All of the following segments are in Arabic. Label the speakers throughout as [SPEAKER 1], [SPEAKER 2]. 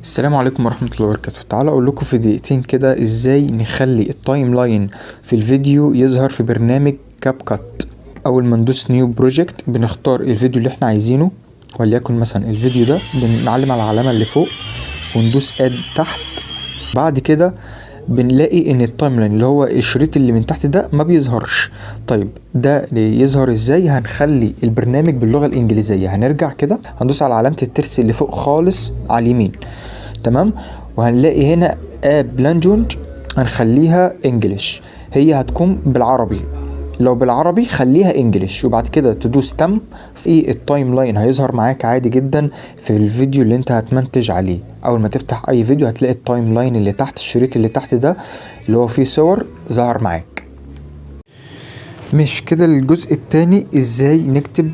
[SPEAKER 1] السلام عليكم ورحمة الله وبركاته. تعالوا اقول لكم في دقيقتين كده ازاي نخلي التايم لاين في الفيديو يظهر في برنامج كاب كات. اول ما ندوس نيو بروجكت بنختار الفيديو اللي احنا عايزينه، وليكن مثلا الفيديو ده، بنعلم على العلامة اللي فوق وندوس اد تحت. بعد كده بنلاقي ان التايم لاين اللي هو الشريط اللي من تحت ده ما بيظهرش. طيب ده يظهر ازاي؟ هنخلي البرنامج باللغة الانجليزية. هنرجع كده هندوس على علامة الترس اللي فوق خالص على اليمين، تمام، وهنلاقي هنا اب لانجوج هنخليها انجلش، هي هتكون بالعربي. لو بالعربي خليها انجلش، وبعد كده تدوس تم. في التايم لاين هيظهر معاك عادي جدا في الفيديو اللي انت هتمنتج عليه. اول ما تفتح اي فيديو هتلاقي التايم لاين اللي تحت، الشريط اللي تحت ده اللي هو فيه صور، ظهر معاك. مش كده الجزء التاني ازاي نكتب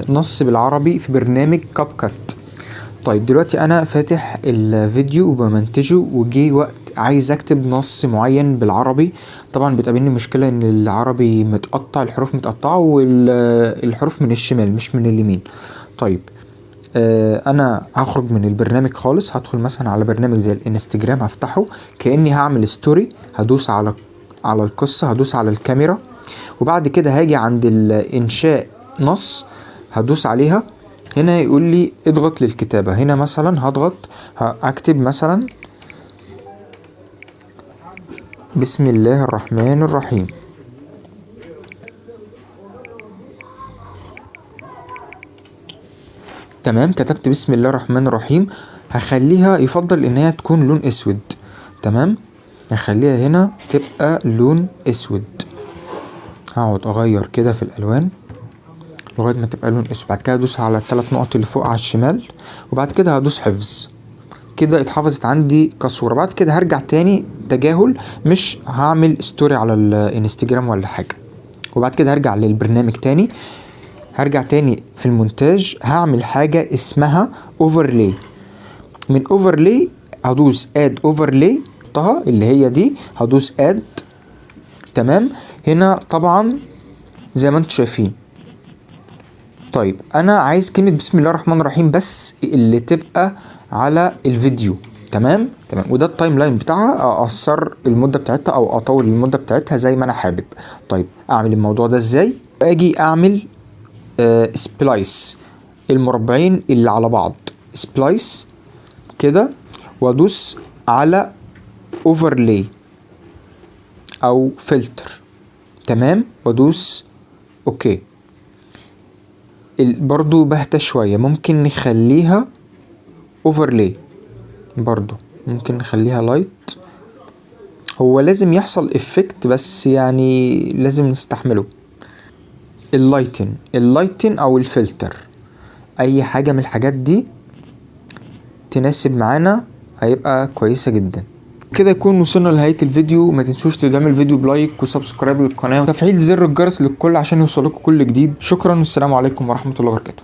[SPEAKER 1] نص بالعربي في برنامج كاب كات. طيب دلوقتي انا فاتح الفيديو وبمنتجه، وجي وقت عايز اكتب نص معين بالعربي. طبعا بتقابلني مشكلة ان العربي متقطع، الحروف متقطعة والحروف من الشمال مش من اليمين. طيب انا هخرج من البرنامج خالص، هدخل مثلا على برنامج زي الانستجرام، هفتحه كأني هعمل ستوري. هدوس على القصة، هدوس على الكاميرا، وبعد كده هاجي عند الانشاء نص، هدوس عليها. هنا يقول لي اضغط للكتابة. هنا مثلا هضغط، هكتب مثلا بسم الله الرحمن الرحيم. تمام، كتبت بسم الله الرحمن الرحيم. هخليها يفضل ان هي تكون لون اسود، تمام، هخليها هنا تبقى لون اسود. هقعد اغير كده في الالوان لغايه ما تبقى لون اسود. بعد كده هدوس على الثلاث نقط اللي فوق على الشمال، وبعد كده هدوس حفظ. كده اتحفظت عندي كصورة. بعد كده هرجع تاني تجاهل، مش هعمل ستوري على الانستجرام ولا حاجة. وبعد كده هرجع للبرنامج تاني، هرجع تاني في المونتاج، هعمل حاجة اسمها اوفرلاي. من اوفرلاي هدوس اد اوفرلاي طه اللي هي دي، هدوس اد. تمام، هنا طبعا زي ما انتم شايفين. طيب انا عايز كلمة بسم الله الرحمن الرحيم بس اللي تبقى على الفيديو. تمام، وده التايم لاين بتاعها، اقصر المدة بتاعتها او اطول المدة بتاعتها زي ما انا حابب. طيب اعمل الموضوع ده ازاي؟ اجي اعمل سبلايس المربعين اللي على بعض، سبلايس كده، وادوس على اوفرلاي او فلتر. تمام، وادوس اوكي. برضو بهتة شوية، ممكن نخليها اوفرلاي، برضو ممكن نخليها لايت. هو لازم يحصل افكت بس يعني لازم نستحمله. اللايتن او الفلتر، اي حاجة من الحاجات دي تناسب معانا هيبقى كويسة جدا. كده يكون وصلنا لنهاية الفيديو. ما تنسوش تدعموا الفيديو بلايك وسبسكرايب للقناة وتفعيل زر الجرس للكل عشان يوصلكوا كل جديد. شكرا والسلام عليكم ورحمة الله وبركاته.